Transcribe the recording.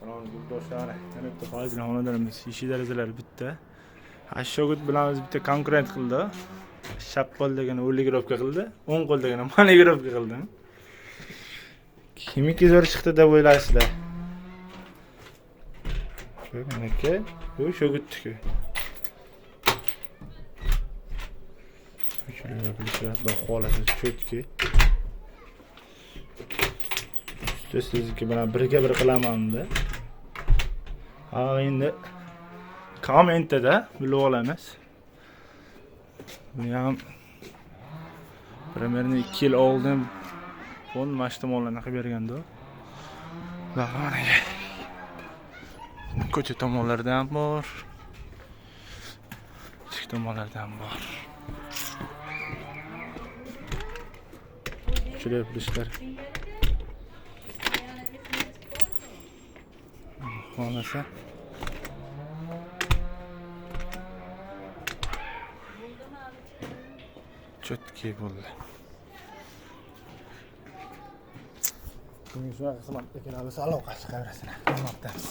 Salom yurtdoshlar. Yana bitta foydali xonadonimiz. Eshik derazalari bitta. Ashshog'ut bilan biz bitta konkurent qildi. Shap qo'ldagina o'ligirovka qildi, 10 qo'ldagina manigirovka qildi. Kimiki zo'r chiqdi deb o'ylaysizlar. Shu meniki, bu shogutniki. Shunga bilishlar, xudo xolasa cho'tki. Sizniki bilan birga bir qilaman-da. Ha, endi kommentda bilib olamiz. Buni ham примерно 2 yil oldin fond mashtumonlarni qilib berganda. Bahoniga. Ko'cha tomonlardan bor. Ichki tomonlardan bor. Shunday bilishlar. Xolasa cho'tki bo'ldi. Bunga shunaqa xizmat ekanimiz aloqasi qabrasini. Xizmatdamiz.